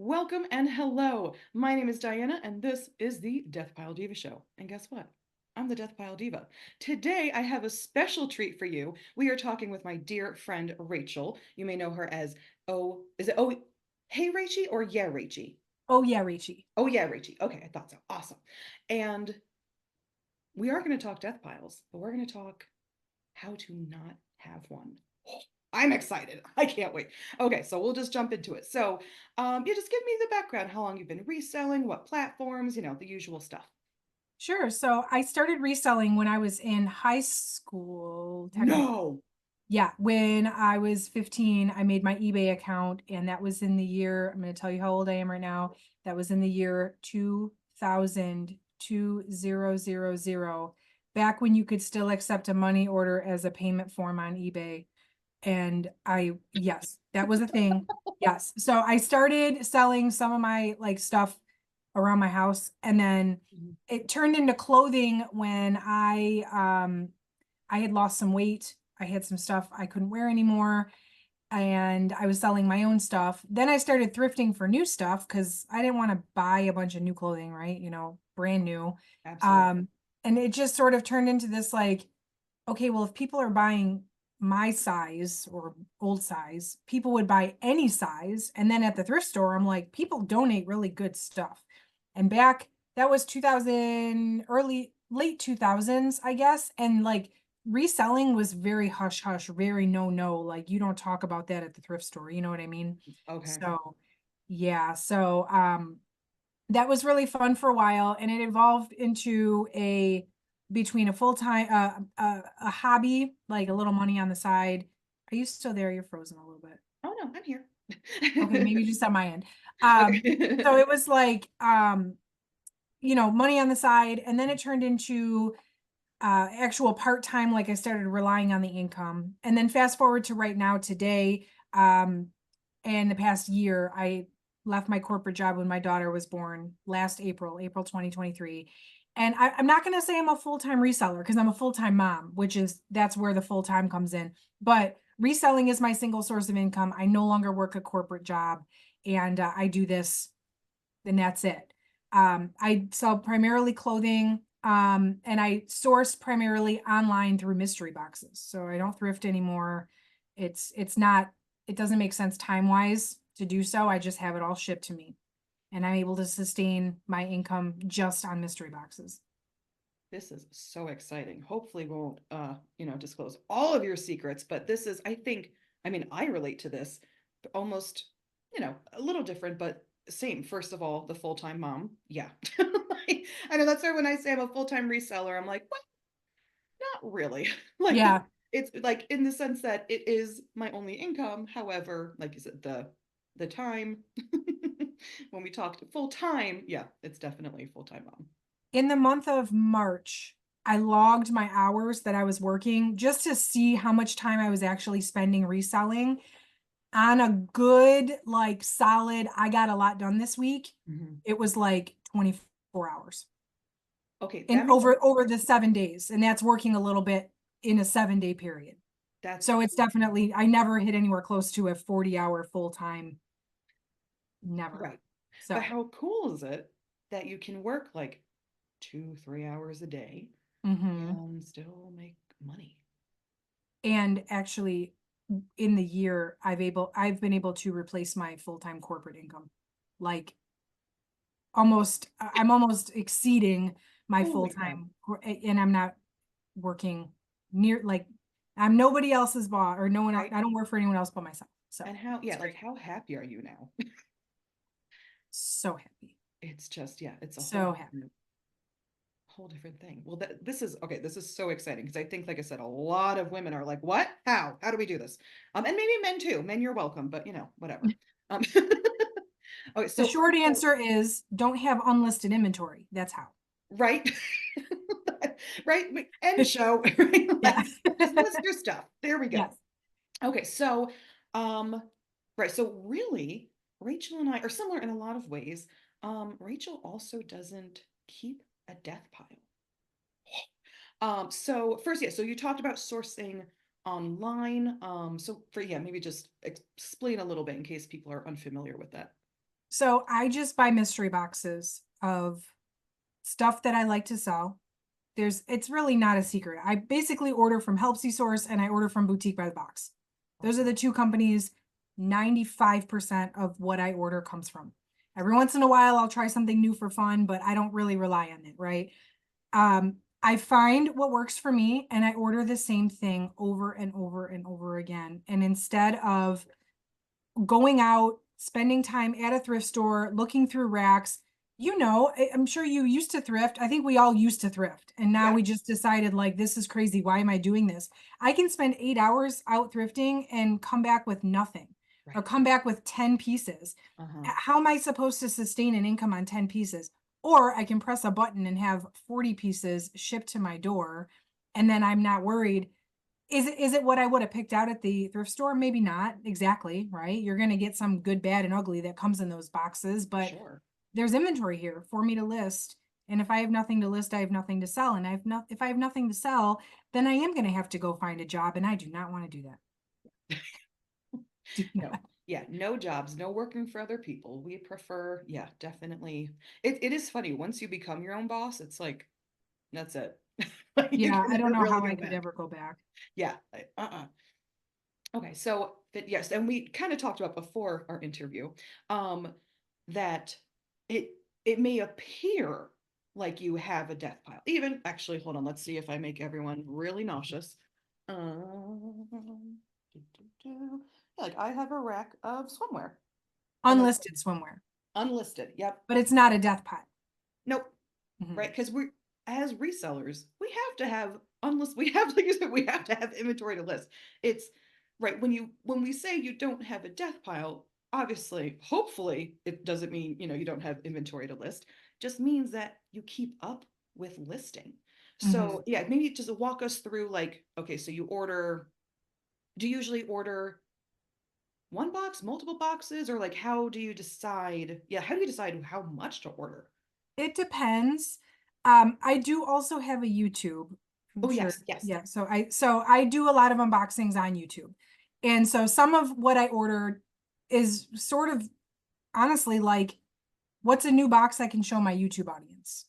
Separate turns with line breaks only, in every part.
Welcome and hello. My name is Diana, and this is the Death Pile Diva Show. And guess what? I'm the Death Pile Diva. Today, I have a special treat for you. We are talking with my dear friend Rachel. You may know her as Hey Rachie or Yeah Rachie?
Oh yeah, Rachie.
Oh yeah, Rachie. Okay, I thought so. Awesome. And we are going to talk death piles, but we're going to talk how to not have one. I'm excited. I can't wait. Okay, so we'll just jump into it. So, yeah, just give me the background. How long you've been reselling, what platforms, the usual stuff.
Sure. So I started reselling when I was in high school, technically.
No.
Yeah, when I was 15, I made my eBay account, and that was in the year, I'm going to tell you how old I am right now. That was in the year 2000, back when you could still accept a money order as a payment form on eBay. And yes, that was a thing. Yes. So I started selling some of my like stuff around my house, and then
Mhm.
it turned into clothing when I had lost some weight. I had some stuff I couldn't wear anymore, and I was selling my own stuff. Then I started thrifting for new stuff because I didn't want to buy a bunch of new clothing, right? Brand new.
Absolutely.
Um, and it just sort of turned into this like, okay, well, if people are buying my size or old size, people would buy any size. And then at the thrift store, I'm like, people donate really good stuff. And back, that was 2000, late 2000s, I guess. And like reselling was very hush hush, very no, no. Like you don't talk about that at the thrift store. You know what I mean?
Okay.
So, yeah. So, that was really fun for a while, and it evolved into a between a full-time a hobby, like a little money on the side. Are you still there? You're frozen a little bit.
Oh no, I'm here.
Okay, maybe just on my end. So
Okay.
it was like money on the side, and then it turned into actual part-time, like I started relying on the income. And then fast forward to right now today, in the past year, I left my corporate job when my daughter was born last April 2023. And I'm not going to say I'm a full-time reseller because I'm a full-time mom, that's where the full-time comes in. But reselling is my single source of income. I no longer work a corporate job, and I do this, and that's it. I sell primarily clothing, and I source primarily online through mystery boxes. So I don't thrift anymore. It's not, it doesn't make sense time-wise to do so. I just have it all shipped to me, and I'm able to sustain my income just on mystery boxes.
This is so exciting. Hopefully won't disclose all of your secrets, but this is, I think, I mean, I relate to this almost, a little different, but same. First of all, the full-time mom. Yeah. I know that's why when I say I'm a full-time reseller, I'm like, what? Not really. Like
Yeah.
it's like in the sense that it is my only income. However, like you said, the time when we talked full time, yeah, it's definitely full-time mom.
In the month of March, I logged my hours that I was working just to see how much time I was actually spending reselling. On a good, like solid, I got a lot done this week.
Mhm.
It was like 24 hours
Okay,
in
that makes
over the 7 days. And that's working a little bit in a 7 day period.
that's
So it's definitely, I never hit anywhere close to a 40-hour full-time, never.
right. But
So,
how cool is it that you can work like 2, 3 hours a day
mhm.
and still make money?
And actually in the year I've been able to replace my full-time corporate income. Like I'm almost exceeding my
Holy cow.
full-time, and I'm not working near like I'm nobody else's boss, or no one else.
Right?
I don't work for anyone else but myself. So
And how,
it's
yeah, like
great.
how happy are you now?
So happy.
It's just, yeah, it's a
So happy.
whole different thing. Well, this is okay. This is so exciting because I think, like I said, a lot of women are like, "What? How? How do we do this?" And maybe men too. Men, you're welcome, but whatever. Um, okay,
The
so
short
first of all,
answer is don't have unlisted inventory. That's how.
right, right, end show. Right?
Yeah.
Like, just list your stuff. There we go.
Yes.
Okay, so, um, right, so really, Rachel and I are similar in a lot of ways. Rachel also doesn't keep a death pile. So first, yeah, so you talked about sourcing online. So for, yeah, maybe just explain a little bit in case people are unfamiliar with that.
So I just buy mystery boxes of stuff that I like to sell. It's really not a secret. I basically order from Helpsy Source and I order from Boutique by the Box. Those are the two companies 95% of what I order comes from. Every once in a while, I'll try something new for fun, but I don't really rely on it, right? I find what works for me and I order the same thing over and over and over again. And instead of going out, spending time at a thrift store, looking through racks, I'm sure you used to thrift. I think we all used to thrift. And now
Yeah,
we just decided, like, this is crazy. Why am I doing this? I can spend 8 hours out thrifting and come back with nothing or
right.
come back with 10 pieces.
Uh-huh.
How am I supposed to sustain an income on 10 pieces? Or I can press a button and have 40 pieces shipped to my door. And then I'm not worried. Is it what I would have picked out at the thrift store? Maybe not exactly, right? You're going to get some good, bad, and ugly that comes in those boxes,
For
but
sure.
there's inventory here for me to list. And if I have nothing to list, I have nothing to sell. And if I have nothing to sell, then I am going to have to go find a job. And I do not want to do that. Do
No.
not.
Yeah, no jobs, no working for other people. We prefer, yeah, definitely. It is funny. Once you become your own boss, it's like, that's it. Like, you
Yeah,
can
I don't
never
know
really
how
go
I could
back.
ever go back.
Yeah. Okay, so that yes, and we kind of talked about before our interview, um, that it it may appear like you have a death pile. Even actually, hold on, let's see if I make everyone really nauseous. Do, do, do. Yeah, like I have a rack of swimwear, and they're
Unlisted swimwear,
unlisted. Yep.
but it's not a death pile.
Nope.
Mhm.
Right? Because we're as resellers, we have to have unless we have, like you said, we have to have inventory to list. It's right when we say you don't have a death pile, obviously, hopefully, it doesn't mean you don't have inventory to list. Just means that you keep up with listing. So
Mhm.
yeah, maybe just walk us through like, okay, so you order, do you usually order one box, multiple boxes, or like how do you decide? Yeah, how do you decide how much to order?
It depends. I do also have a YouTube. I'm
Oh
sure.
yes, yes.
Yeah. So I do a lot of unboxings on YouTube. And so some of what I ordered is sort of honestly like what's a new box I can show my YouTube audience.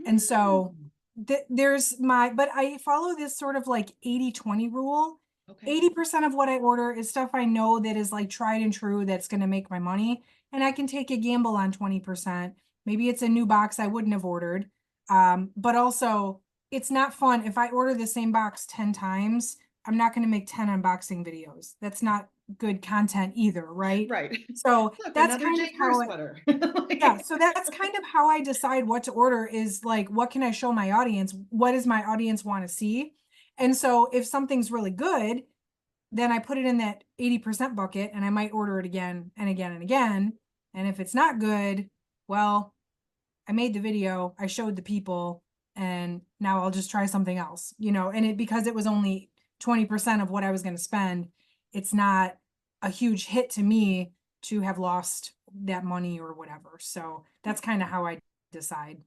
And so
Mm,
but I follow this sort of like 80-20 rule.
okay.
80% of what I order is stuff I know that is like tried and true that's going to make my money. And I can take a gamble on 20%. Maybe it's a new box I wouldn't have ordered. But also, it's not fun. If I order the same box 10 times, I'm not going to make 10 unboxing videos. That's not good content either, right?
Right.
So
Look,
that's
another
kind of
Jane Greer
how it,
sweater.
yeah,
Like,
so that's kind of how I decide what to order is like, what can I show my audience? What does my audience want to see? And so if something's really good, then I put it in that 80% bucket and I might order it again and again and again. And if it's not good, well, I made the video, I showed the people, and now I'll just try something else, and because it was only 20% of what I was going to spend, it's not a huge hit to me to have lost that money or whatever. So that's kind of how I decide.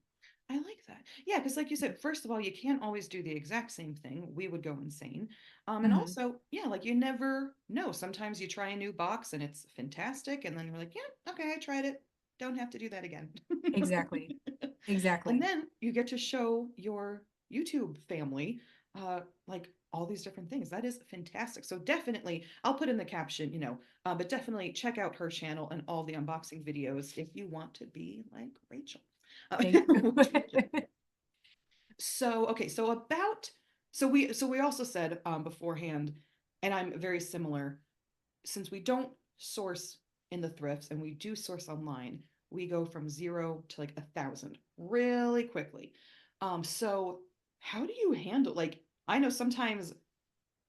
I like that. Yeah, because like you said, first of all, you can't always do the exact same thing. We would go insane. And
Mhm.
also, yeah, like you never know. Sometimes you try a new box and it's fantastic, and then you're like, yeah, okay, I tried it. Don't have to do that again.
Exactly.
And
Exactly.
then you get to show your YouTube family like all these different things. That is fantastic. So definitely, I'll put in the caption, but definitely check out her channel and all the unboxing videos if you want to be like Rachel.
Thank you.
Which we just so okay, so we also said beforehand, and I'm very similar, since we don't source in the thrifts and we do source online, we go from 0 to like 1,000 really quickly. So how do you handle like I know sometimes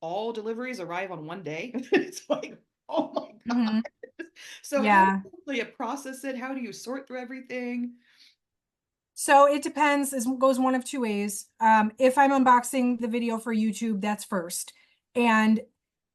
all deliveries arrive on one day. It's like, oh my God.
Mhm.
So how do
Yeah.
you process it? How do you sort through everything?
So it depends. It goes one of two ways. If I'm unboxing the video for YouTube, that's first. And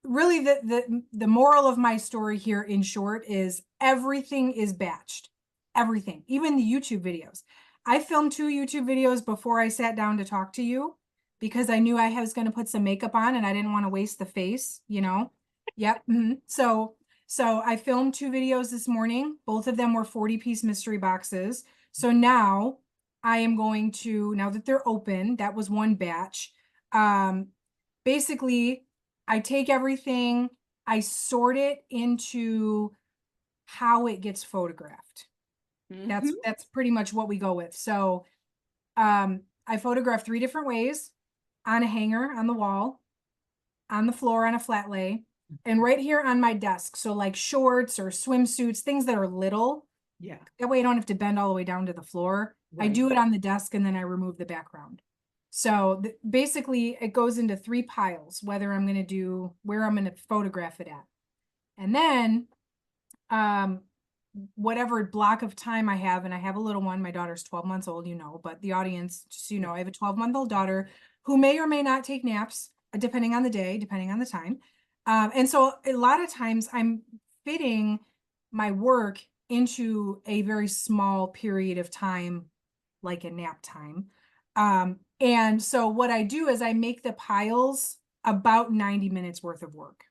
really, the moral of my story here, in short, is everything is batched. Everything, even the YouTube videos. I filmed 2 YouTube videos before I sat down to talk to you because I knew I was going to put some makeup on and I didn't want to waste the face. Yep. So So I filmed 2 videos this morning. Both of them were 40-piece mystery boxes. So now I am going to, now that they're open, that was one batch. Basically, I take everything, I sort it into how it gets photographed.
Mhm.
That's pretty much what we go with. So I photograph 3 different ways: on a hanger, on the wall, on the floor, on a flat lay, and right here on my desk. So like shorts or swimsuits, things that are little.
Yeah,
That way I don't have to bend all the way down to the floor. I
right.
do it on the desk and then I remove the background. So basically it goes into 3 piles, whether I'm going to do, where I'm going to photograph it at. And then um whatever block of time I have, and I have a little one, my daughter's 12 months old, but the audience, just so you know, I have a 12-month-old daughter who may or may not take naps, depending on the day, depending on the time. And so a lot of times I'm fitting my work into a very small period of time, like a nap time. And so what I do is I make the piles about 90 minutes worth of work.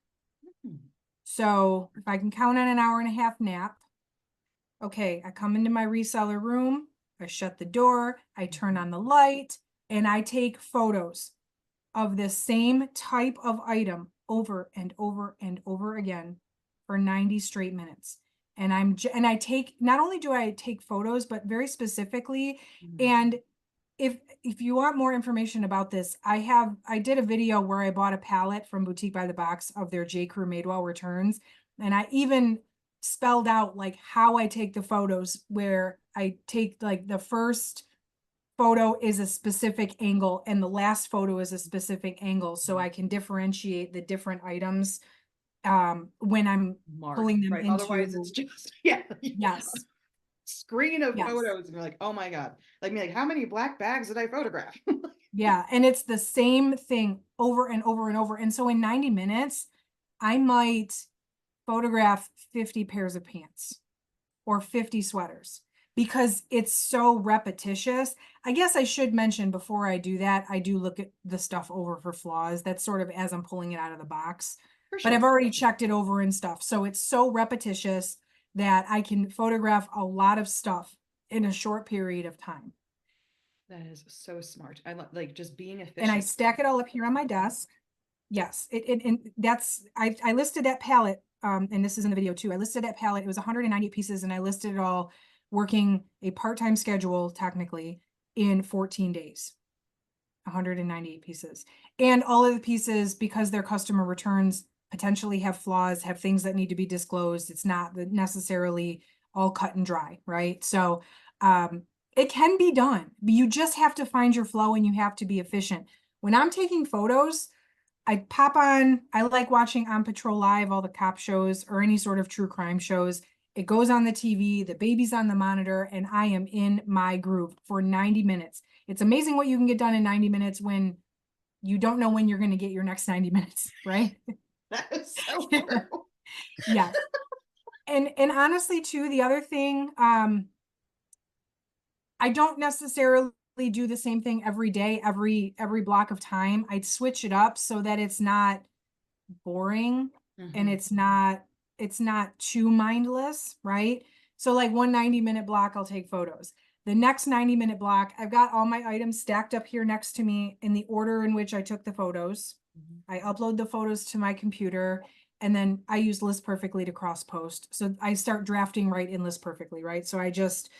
Mhm.
So if I can count on an hour and a half nap, okay, I come into my reseller room, I shut the door, I turn
Mhm.
on the light, and I take photos of the same type of item over and over and over again for 90 straight minutes. And I take, not only do I take photos, but very specifically,
Mhm.
and if you want more information about this, I did a video where I bought a pallet from Boutique by the Box of their J. Crew Madewell returns. And I even spelled out like how I take the photos, where I take like the first photo is a specific angle and the last photo is a specific angle. So I can differentiate the different items when I'm
Mark,
pulling them
right? Otherwise, it's
into,
just yeah,
yes,
screen of
yes.
photos, and you're like, oh my god, like me, like how many black bags did I photograph?
Yeah, and it's the same thing over and over and over. And so in 90 minutes, I might photograph 50 pairs of pants or 50 sweaters because it's so repetitious. I guess I should mention before I do that, I do look at the stuff over for flaws. That's sort of as I'm pulling it out of the box.
For
But I've
sure.
already checked it over and stuff. So it's so repetitious that I can photograph a lot of stuff in a short period of time.
That is so smart. I like just being
And I
efficient.
stack it all up here on my desk. Yes, and that's, I listed that palette, and this is in the video too. I listed that palette. It was 190 pieces, and I listed it all working a part-time schedule technically in 14 days. 198 pieces. And all of the pieces, because their customer returns potentially have flaws, have things that need to be disclosed. It's not necessarily all cut and dry, right? So it can be done. You just have to find your flow and you have to be efficient. When I'm taking photos, I pop on, I like watching On Patrol Live, all the cop shows or any sort of true crime shows. It goes on the TV, the baby's on the monitor, and I am in my groove for 90 minutes. It's amazing what you can get done in 90 minutes when you don't know when you're going to get your next 90 minutes, right?
That is so true.
Yes. And honestly too, the other thing, I don't necessarily do the same thing every day, every block of time. I'd switch it up so that it's not boring and
Mhm.
it's not too mindless, right? So like 1 90-minute block, I'll take photos. The next 90-minute block, I've got all my items stacked up here next to me in the order in which I took the photos.
Mhm.
I upload the photos to my computer, and then I use List Perfectly to cross post. So I start drafting right in List Perfectly, right? So I just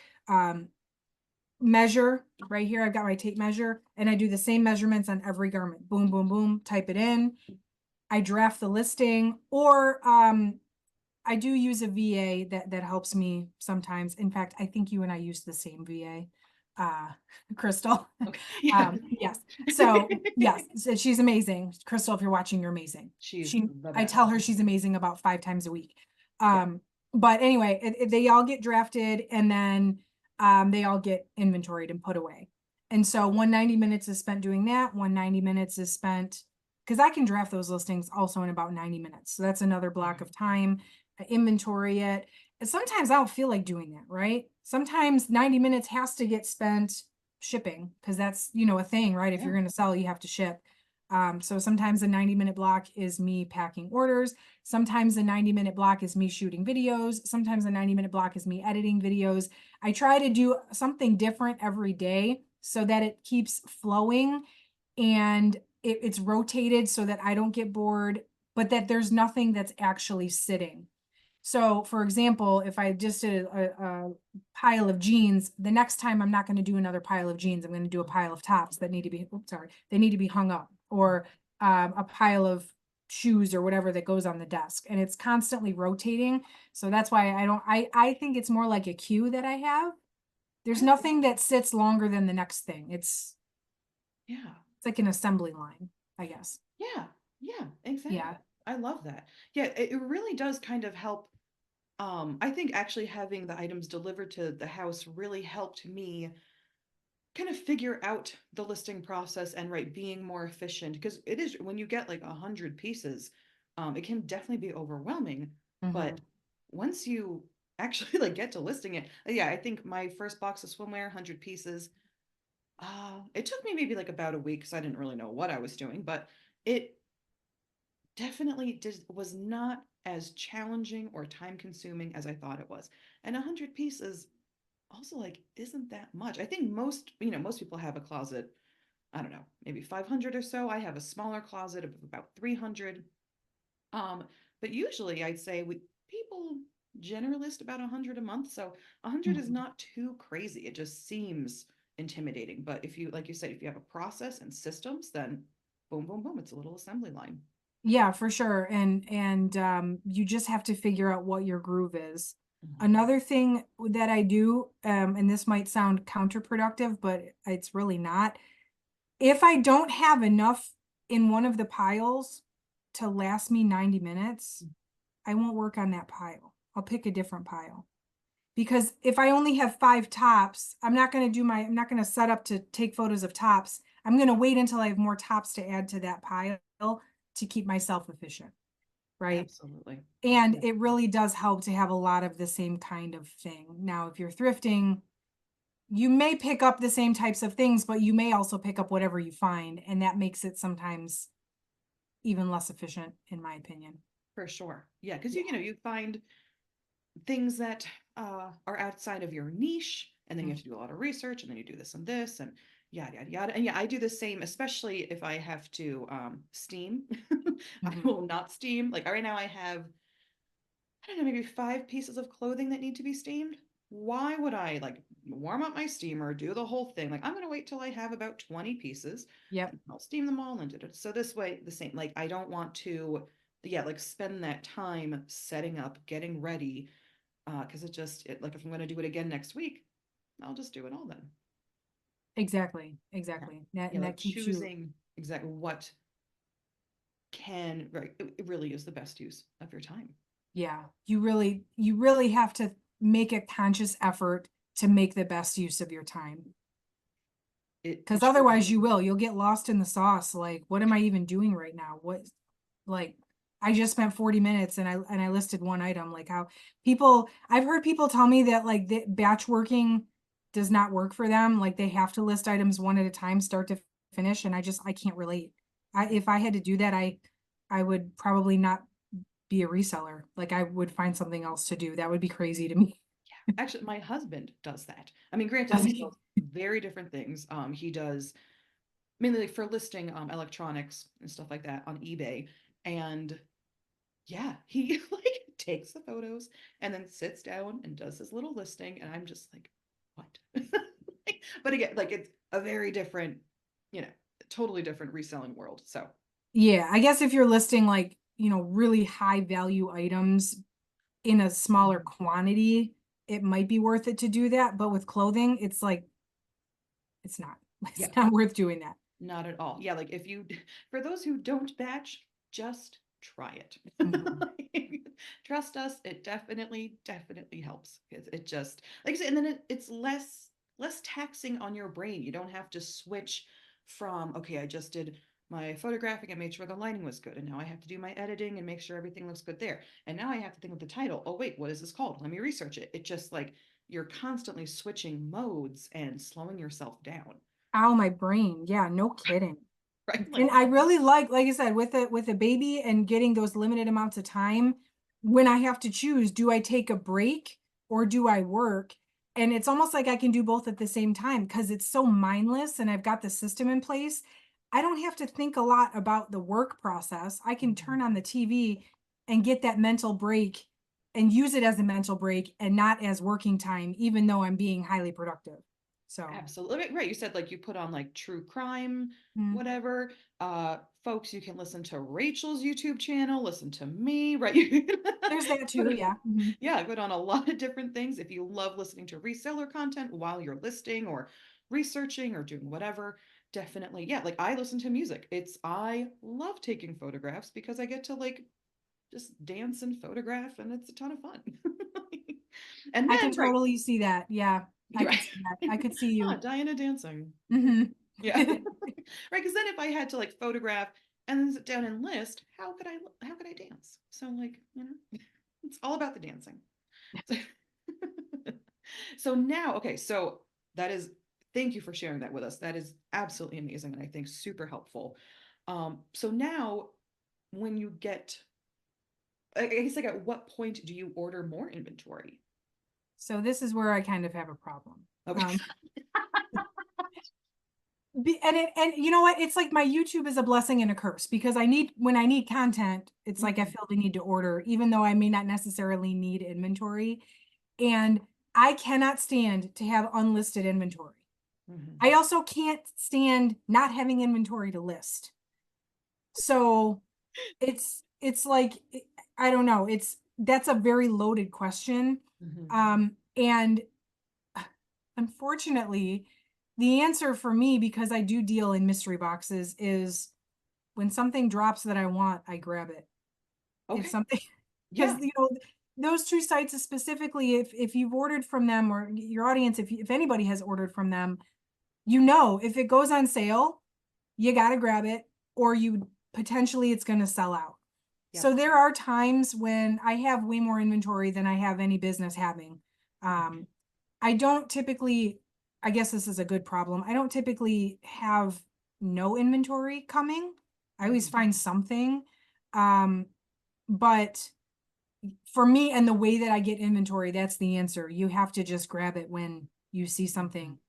measure right here. I've got my tape measure and I do the same measurements on every garment. Boom, boom, boom, type it in. I draft the listing, or I do use a VA that helps me sometimes. In fact, I think you and I use the same VA, Crystal.
Okay. Yeah.
Yes. So yes, so she's amazing. Crystal, if you're watching, you're amazing.
She's the
I
best.
tell her she's amazing about 5 times a week.
Yeah.
But anyway, they all get drafted and then they all get inventoried and put away. And so 190 minutes is spent doing that. 190 minutes is spent, because I can draft those listings also in about 90 minutes. So that's another block of time. I inventory it. And sometimes I don't feel like doing that, right? Sometimes 90 minutes has to get spent shipping because that's, a thing, right? If
Yeah.
you're going to sell, you have to ship. So sometimes a 90-minute block is me packing orders. Sometimes a 90-minute block is me shooting videos. Sometimes a 90-minute block is me editing videos. I try to do something different every day so that it keeps flowing and it's rotated so that I don't get bored, but that there's nothing that's actually sitting. So for example, if I just did a pile of jeans, the next time I'm not going to do another pile of jeans. I'm going to do a pile of tops that need to be, oops, sorry, they need to be hung up, or a pile of shoes or whatever that goes on the desk. And it's constantly rotating. So that's why I think it's more like a queue that I have. There's
I like
nothing that sits longer than the next thing.
Yeah.
It's like an assembly line, I guess.
Yeah. Yeah, exactly.
Yeah.
I love that. Yeah, it really does kind of help. I think actually having the items delivered to the house really helped me kind of figure out the listing process and right being more efficient because it is when you get like 100 pieces, it can definitely be overwhelming.
Hmm.
But once you actually like get to listing it, yeah, I think my first box of swimwear, 100 pieces, it took me maybe like about a week because I didn't really know what I was doing, but it definitely was not as challenging or time consuming as I thought it was. And 100 pieces also like isn't that much. I think most people have a closet, I don't know, maybe 500 or so. I have a smaller closet of about 300. Um, but usually I'd say we people generally list about 100 a month, so 100 is
Hmm.
not too crazy. It just seems intimidating. But if you, like you said, if you have a process and systems, then boom, boom, boom, it's a little assembly line.
Yeah, for sure. And you just have to figure out what your groove is.
Mhm.
Another thing that I do, and this might sound counterproductive, but it's really not. If I don't have enough in one of the piles to last me 90 minutes, I won't work on that pile. I'll pick a different pile. Because if I only have 5 tops, I'm not going to set up to take photos of tops. I'm going to wait until I have more tops to add to that pile to keep myself efficient, right?
Absolutely.
And
Yeah,
it really does help to have a lot of the same kind of thing. Now, if you're thrifting, you may pick up the same types of things, but you may also pick up whatever you find. And that makes it sometimes even less efficient, in my opinion.
for sure. Yeah, because
Yeah.
you find things that are outside of your niche, and then you
Mm.
have to do a lot of research, and then you do this and this, and yada yada yada. And yeah, I do the same, especially if I have to steam. I
Mhm.
will not steam. Like right now, I have I don't know, maybe 5 pieces of clothing that need to be steamed. Why would I like warm up my steamer, do the whole thing? Like I'm gonna wait till I have about 20 pieces
Yep.
and I'll steam them all and do it. So this way, the same. Like I don't want to, yeah, like spend that time setting up, getting ready, because like if I'm gonna do it again next week, I'll just do it all then.
Exactly.
Yeah,
Exactly.
yeah,
And
like
that keeps you,
choosing exactly what can right. It really is the best use of your time.
yeah, you really have to make a conscious effort to make the best use of your time.
It
Because
truly
otherwise
is.
you'll get lost in the sauce. Like, what am I even doing right now? Like, I just spent 40 minutes and I listed one item. Like how I've heard people tell me that like the batch working does not work for them. Like they have to list items one at a time, start to finish. And I can't relate. If I had to do that, I would probably not be a reseller. Like I would find something else to do. That would be crazy to me.
Actually, my husband does that. I mean, granted,
Does
he
he?
sells very different things. He does mainly for listing electronics and stuff like that on eBay. And yeah, he like takes the photos and then sits down and does his little listing. And I'm just like, what? But again, like it's a very different, you know, totally different reselling world. So
Yeah, I guess if you're listing like, really high value items in a smaller
mhm.
quantity, it might be worth it to do that. But with clothing, it's like, it's not. It's
Yeah,
not worth doing that.
not at all. Yeah, like if you, for those who don't batch, just try it.
Mhm.
Like, trust us, it definitely, definitely helps. It just, like I said, and then it's less taxing on your brain. You don't have to switch from, okay, I just did my photographing and made sure the lighting was good. And now I have to do my editing and make sure everything looks good there. And now I have to think of the title. Oh, wait, what is this called? Let me research it. It just like you're constantly switching modes and slowing yourself down.
Ow, my brain. Yeah, no kidding.
right?
And
Like,
I really like I said, with a baby and getting those limited amounts of time, when I have to choose, do I take a break or do I work? And it's almost like I can do both at the same time because it's so mindless and I've got the system in place. I don't have to think a lot about the work process. I can
mhm.
turn on the TV and get that mental break and use it as a mental break and not as working time, even though I'm being highly productive. So,
Absolutely. Right. You said like you put on like true crime,
mm,
whatever. Folks, you can listen to Rachel's YouTube channel, listen to me, right?
there's that
Put
too.
it-
Yeah. Mhm.
yeah, I put on a lot of different things. If you love listening to reseller content while you're listing or researching or doing whatever, definitely. Yeah, like I listen to music. I love taking photographs because I get to like just dance and photograph and it's a ton of fun. And
I can
then, right,
totally see that. Yeah, I
you're
could see that.
right.
I could see
Ah,
you.
Diana dancing.
Mhm.
Yeah. Right, because then if I had to like photograph and then sit down and list, how could I dance? So like, it's all about the dancing. So, so now, okay, so that is thank you for sharing that with us. That is absolutely amazing and I think super helpful. So now when you get I guess like at what point do you order more inventory?
So this is where I kind of have a problem.
Okay.
Um, and you know what? It's like my YouTube is a blessing and a curse because when I need content, it's like I
Mhm,
feel the need to order, even though I may not necessarily need inventory. And I cannot stand to have unlisted inventory.
mhm,
I also can't stand not having inventory to list. So it's like I don't know. That's a very loaded question.
mhm.
And unfortunately, the answer for me, because I do deal in mystery boxes, is when something drops that I want, I grab it. If
Okay.
something, because
Yeah.
those two sites specifically, if you've ordered from them or your audience, if anybody has ordered from them, if it goes on sale, you got to grab it, or you potentially it's going to sell out.
Yep.
So there are times when I have way more inventory than I have any business having. Um, I don't typically, I guess this is a good problem. I don't typically have no inventory coming. I always
Mhm,
find something. Um, but for me and the way that I get inventory, that's the answer. You have to just grab it when you see
mhm.
something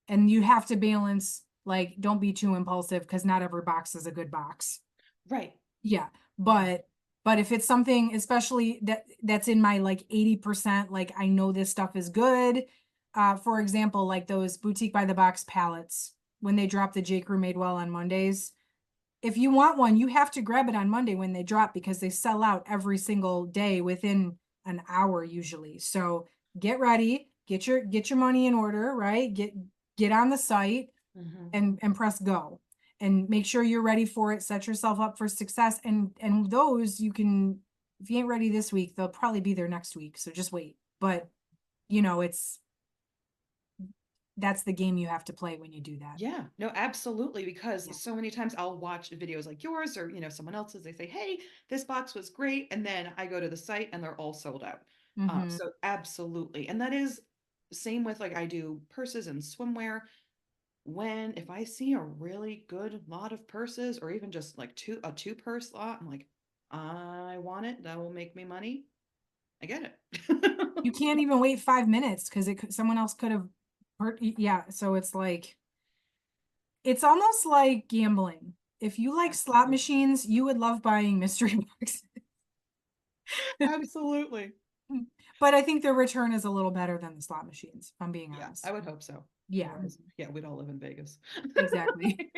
and you have to balance, like, don't be too impulsive because not every box is a good box.
Right.
Yeah,
Yeah.
but if it's something especially that's in my like 80%, like I know this stuff is good. For example, like those boutique by the box palettes when they drop the J. Crew Madewell on Mondays. If you want one, you have to grab it on Monday when they drop because they sell out every single day within an hour usually. So get ready, get your money in order, right? Get on the site
Mhm.
and press go and make sure you're ready for it, set yourself up for success. And those you can, if you ain't ready this week, they'll probably be there next week, so just wait. But it's that's the game you have to play when you do that.
Yeah, no, absolutely. Because
Yeah.
so many times I'll watch videos like yours or, someone else's. They say, hey, this box was great. And then I go to the site and they're all sold out.
Mm-hmm.
So absolutely. And that is same with like I do purses and swimwear. If I see a really good lot of purses or even just like a two purse lot, I'm like, I want it. That will make me money. I get it.
You can't even wait 5 minutes because someone else could have hurt. Yeah, so it's like it's almost like gambling. If you like slot
Absolutely.
machines, you would love buying mystery boxes.
Absolutely.
But I think the return is a little better than the slot machines, if I'm being
Yeah, I
honest.
would hope so.
Yeah,
Otherwise, yeah, we'd all live in Vegas.
exactly.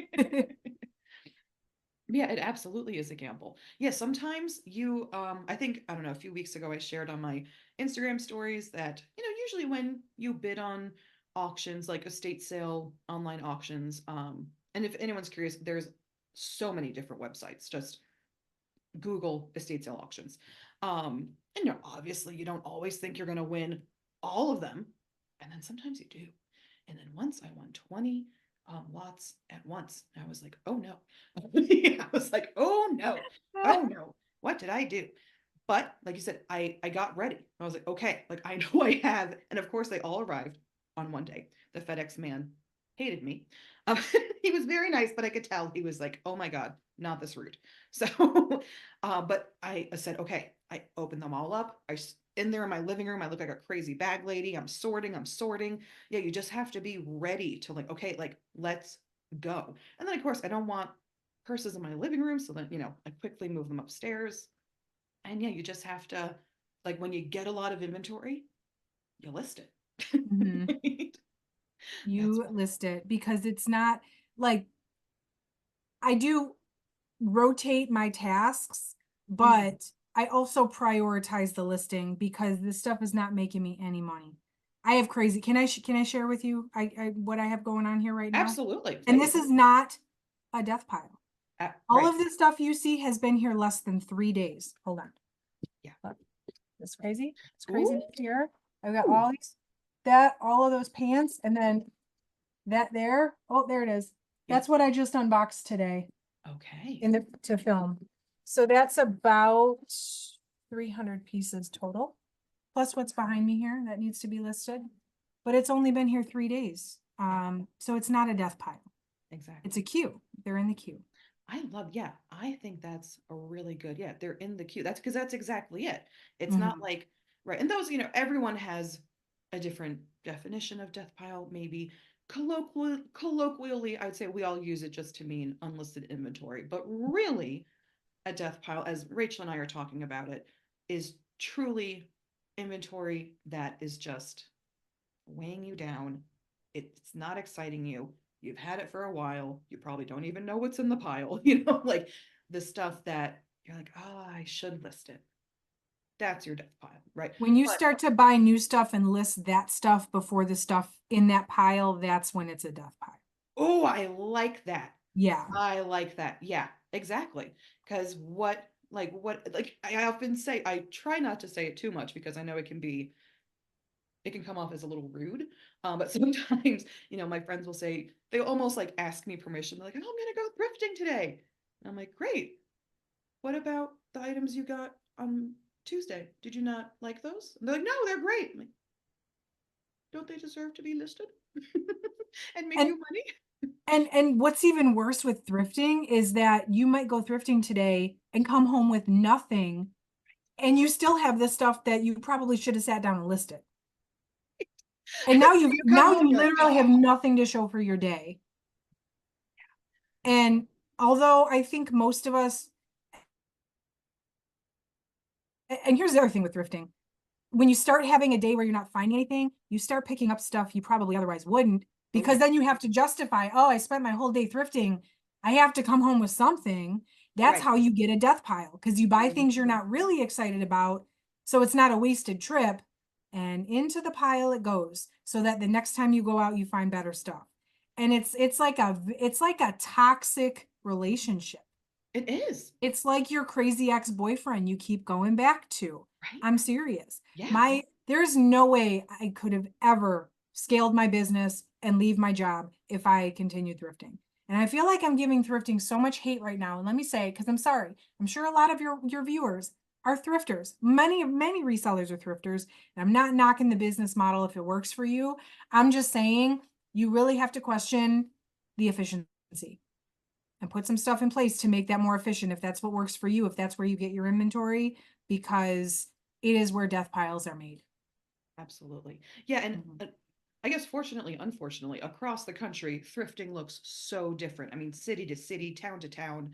Yeah, it absolutely is a gamble. Yeah, sometimes I think, I don't know, a few weeks ago I shared on my Instagram stories that, usually when you bid on auctions, like estate sale, online auctions, and if anyone's curious, there's so many different websites. Just Google estate sale auctions. And obviously you don't always think you're going to win all of them. And then sometimes you do. And then once I won 20 lots at once. I was like, oh no. I was like, oh no. Oh no. What did I do? But like you said, I got ready. I was like, okay, like I know I have. And of course they all arrived on one day. The FedEx man hated me. He was very nice, but I could tell he was like, oh my God, not this rude. So, but I said, okay, I opened them all up. In there in my living room, I look like a crazy bag lady. I'm sorting, I'm sorting. Yeah, you just have to be ready to like, okay, like let's go. And then of course, I don't want purses in my living room. So then, I quickly move them upstairs. And yeah, you just have to, like when you get a lot of inventory, you list it.
Mhm.
Right? That's
You list it because it's not like I do rotate my tasks,
Mhm.
but I also prioritize the listing because this stuff is not making me any money. I have crazy. Can I share with you what I have going on here right now?
Absolutely,
And
please.
this is not a death pile. All
Right.
of this stuff you see has been here less than 3 days. Hold on.
Yeah.
Look, it's crazy. It's crazy
Ooh.
here. I've got all these, all of those pants, and then that there. Oh, there it is.
Yeah.
That's what I just unboxed today
Okay.
in the to film. So that's about 300 pieces total, plus what's behind me here that needs to be listed. But it's only been here 3 days.
Yeah,
So it's not a death pile. It's
exactly.
a queue. They're in the queue.
Yeah, I think that's a really good, yeah, they're in the queue. That's because that's exactly it. It's not
Mhm.
like, right. And those, everyone has a different definition of death pile, maybe colloquially, I'd say we all use it just to mean unlisted inventory. But really, a death pile, as Rachel and I are talking about it, is truly inventory that is just weighing you down. It's not exciting you. You've had it for a while. You probably don't even know what's in the pile, like the stuff that you're like, oh, I should list it. That's your death pile, right?
When you
But
start to buy new stuff and list that stuff before the stuff in that pile, that's when it's a death pile.
oh, I like that.
Yeah.
I like that. Yeah, exactly. Because like I often say, I try not to say it too much because I know it can come off as a little rude. But sometimes, my friends will say, they almost like ask me permission. They're like, oh, I'm going to go thrifting today. And I'm like, great. What about the items you got on Tuesday? Did you not like those? And they're like, no, they're great. I'm like, don't they deserve to be listed and make
And
you money?
and what's even worse with thrifting is that you might go thrifting today and come home with nothing, and you still have the stuff that you probably should have sat down and listed. And now
You come home,
you
you're like,
literally
oh,
have nothing to show for your day.
absolutely.
And although I think most of us, and here's the other thing with thrifting, when you start having a day where you're not finding anything, you start picking up stuff you probably otherwise wouldn't,
Oh,
because
yeah.
then you have to justify, oh, I spent my whole day thrifting. I have to come home with something. That's
Right.
how you get a death pile, because you buy things you're
Mhm.
not really excited about. So it's not a wasted trip. And into the pile it goes, so that the next time you go out, you find better stuff. And it's like a toxic relationship.
It is.
It's like your crazy ex-boyfriend you keep going back to.
Right.
I'm serious.
Yeah.
There's no way I could have ever scaled my business and leave my job if I continued thrifting. And I feel like I'm giving thrifting so much hate right now. And let me say, because I'm sorry, I'm sure a lot of your viewers are thrifters. Many resellers are thrifters. And I'm not knocking the business model if it works for you. I'm just saying you really have to question the efficiency and put some stuff in place to make that more efficient if that's what works for you, if that's where you get your inventory, because it is where death piles are made.
Absolutely. Yeah. And
Mhm.
I guess fortunately, unfortunately, across the country, thrifting looks so different. I mean, city to city, town to town.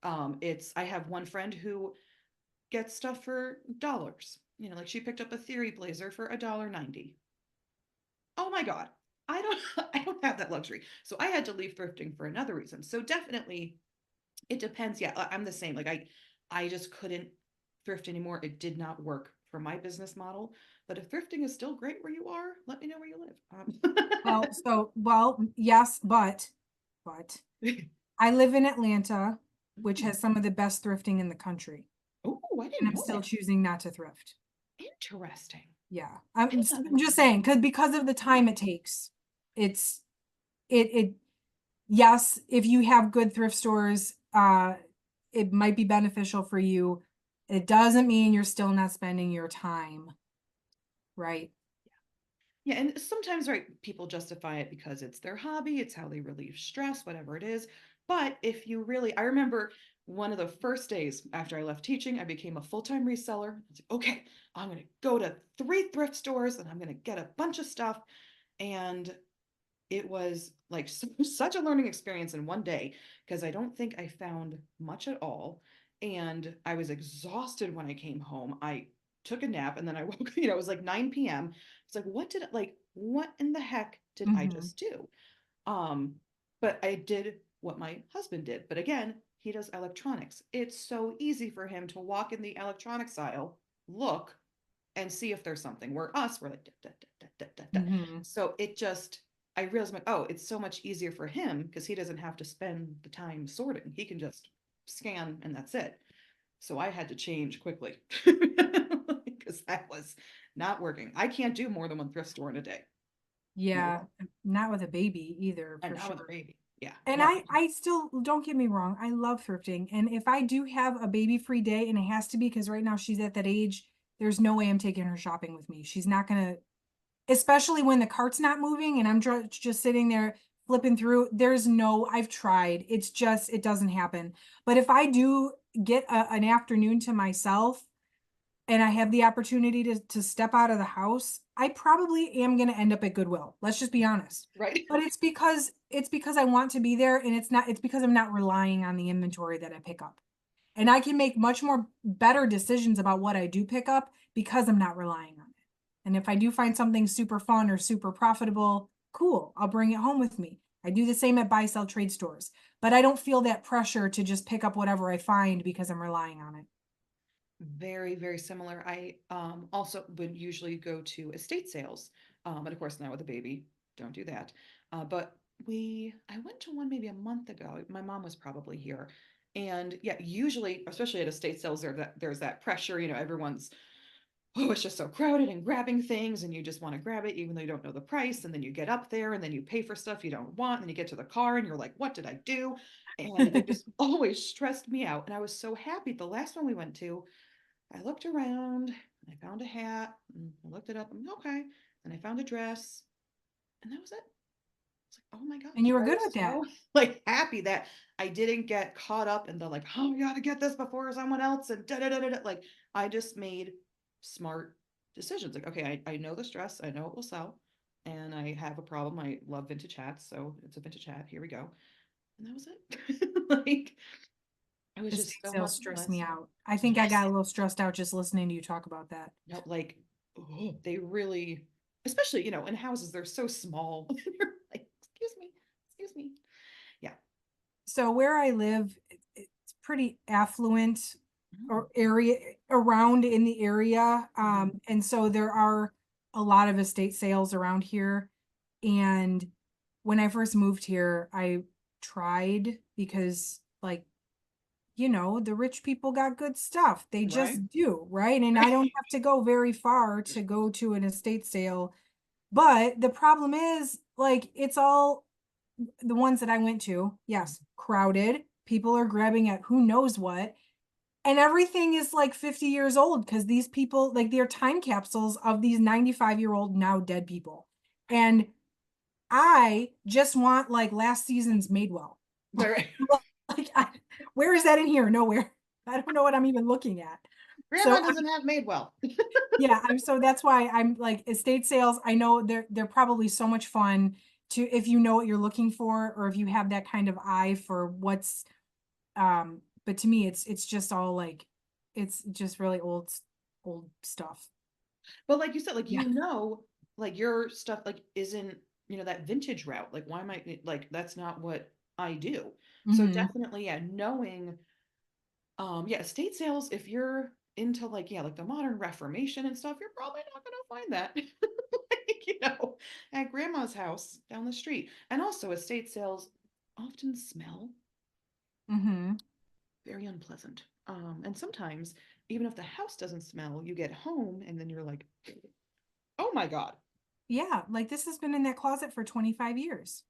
I have one friend who gets stuff for dollars. Like she picked up a Theory blazer for $1.90. Oh my God. I don't I don't have that luxury. So I had to leave thrifting for another reason. So definitely it depends. Yeah, I'm the same. Like I just couldn't thrift anymore. It did not work for my business model. But if thrifting is still great where you are, let me know where you live.
Yes, but I live in Atlanta, which has some of the best thrifting in the country,
Oh, I
and
didn't
I'm
know
still
that.
choosing not to thrift.
Interesting.
Yeah,
I did not know
I'm
that.
just saying, because of the time it takes, it's it yes, if you have good thrift stores, it might be beneficial for you. It doesn't mean you're still not spending your time, right?
Yeah, and sometimes, right, people justify it because it's their hobby, it's how they relieve stress, whatever it is. But if you really, I remember one of the first days after I left teaching, I became a full-time reseller. I was like, okay, I'm going to go to 3 thrift stores and I'm going to get a bunch of stuff. And it was like such a learning experience in one day because I don't think I found much at all. And I was exhausted when I came home. I took a nap and then I woke, it was like 9 p.m. It's like, what in the heck did I
Mm-hmm.
just do? Um, but I did what my husband did. But again, he does electronics. It's so easy for him to walk in the electronics aisle, look, and see if there's something. Where us, we're like, da, da, da, da, da, da.
Mm-hmm.
So it just, I realized, like, oh, it's so much easier for him because he doesn't have to spend the time sorting. He can just scan and that's it. So I had to change quickly because that was not working. I can't do more than one thrift store in a day. No
Yeah,
way.
not with a baby either,
And
for
not with a
sure.
baby. Yeah.
And
No.
I still, don't get me wrong, I love thrifting. And if I do have a baby free day, and it has to be because right now she's at that age, there's no way I'm taking her shopping with me. She's not gonna, especially when the cart's not moving and I'm just sitting there flipping through. There's no, I've tried. It's just, it doesn't happen. But if I do get an afternoon to myself and I have the opportunity to step out of the house, I probably am going to end up at Goodwill. Let's just be honest.
Right.
But it's because I want to be there, and it's because I'm not relying on the inventory that I pick up. And I can make much more better decisions about what I do pick up because I'm not relying on it. And if I do find something super fun or super profitable, cool, I'll bring it home with me. I do the same at buy sell trade stores, but I don't feel that pressure to just pick up whatever I find because I'm relying on it.
Very, very similar. I also would usually go to estate sales. And of course, now with a baby, don't do that. But I went to one maybe a month ago. My mom was probably here. And yeah, usually, especially at estate sales, there's that pressure, everyone's, oh, it's just so crowded and grabbing things, and you just want to grab it even though you don't know the price. And then you get up there and then you pay for stuff you don't want. And then you get to the car and you're like, what did I do? And it just always stressed me out. And I was so happy. The last one we went to, I looked around, and I found a hat, and I looked it up, and okay. And I found a dress, and that was it. It's like, oh my
And
gosh,
you were
I
good
was
with that.
so like happy that I didn't get caught up in the like, oh, you gotta get this before someone else, and da da da da. Like, I just made smart decisions. Like, okay, I know this dress, I know it will sell, and I have a problem. I love vintage hats, so it's a vintage hat. Here we go. And that was it. Like, it was just
Estate
so
sales
much
stress me
less.
out. I think I
Yes.
got a little stressed out just listening to you talk about that.
No, like, oh, they really, especially, in houses, they're so small. You're like, excuse me, excuse me. Yeah.
So where I live, it's pretty affluent
Mm,
or area around in the area.
mhm.
And so there are a lot of estate sales around here. And when I first moved here, I tried because like, the rich people got good stuff. They
Right?
just do, right? And I
Right.
don't have to go very far to go to an estate sale. But the problem is, like, it's all the ones that I went to, yes, crowded. People are grabbing at who knows what. And everything is like 50 years old because these people, like, they're time capsules of these 95-year-old now dead people. And I just want like last season's Madewell.
Right.
Like, where is that in here? Nowhere. I don't know what I'm even looking at.
Grandma
So
doesn't have made well.
yeah, so that's why I'm like estate sales. I know they're probably so much fun to if you know what you're looking for or if you have that kind of eye for what's but to me it's just all like it's just really old stuff.
But like you said, like,
Yeah.
like your stuff like isn't, that vintage route. Like, why am I like that's not what I do. So
Hmm.
definitely, yeah, knowing yeah, estate sales, if you're into like, yeah, like the modern Reformation and stuff, you're probably not gonna find that. Like, at grandma's house down the street. And also estate sales often smell
Hmm.
very unpleasant. And sometimes even if the house doesn't smell, you get home and then you're like, oh my God.
Yeah, like this has been in that closet for 25 years.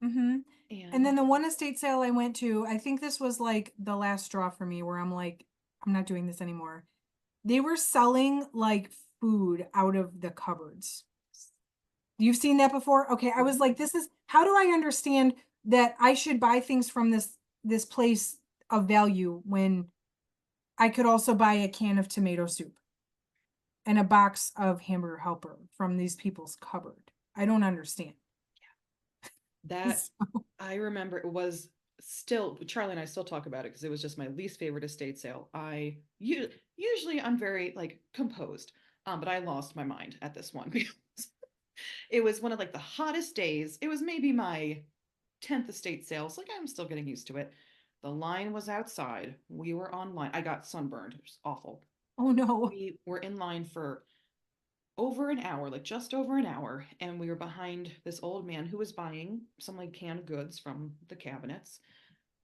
Hmm. And
And
then the one estate sale I went to, I think this was like the last straw for me where I'm like, I'm not doing this anymore. They were selling like food out of the cupboards. You've seen that before? Okay, I was like, this is, how do I understand that I should buy things from this place of value when I could also buy a can of tomato soup and a box of hamburger helper from these people's cupboard? I don't understand.
That I remember it was still Charlie and I still talk about it because it was just my least favorite estate sale. Usually I'm very like composed, but I lost my mind at this one because it was one of like the hottest days. It was maybe my 10th estate sale. So like I'm still getting used to it. The line was outside. We were online. I got sunburned. It was awful.
Oh no.
We were in line for over an hour, like just over an hour, and we were behind this old man who was buying some like canned goods from the cabinets.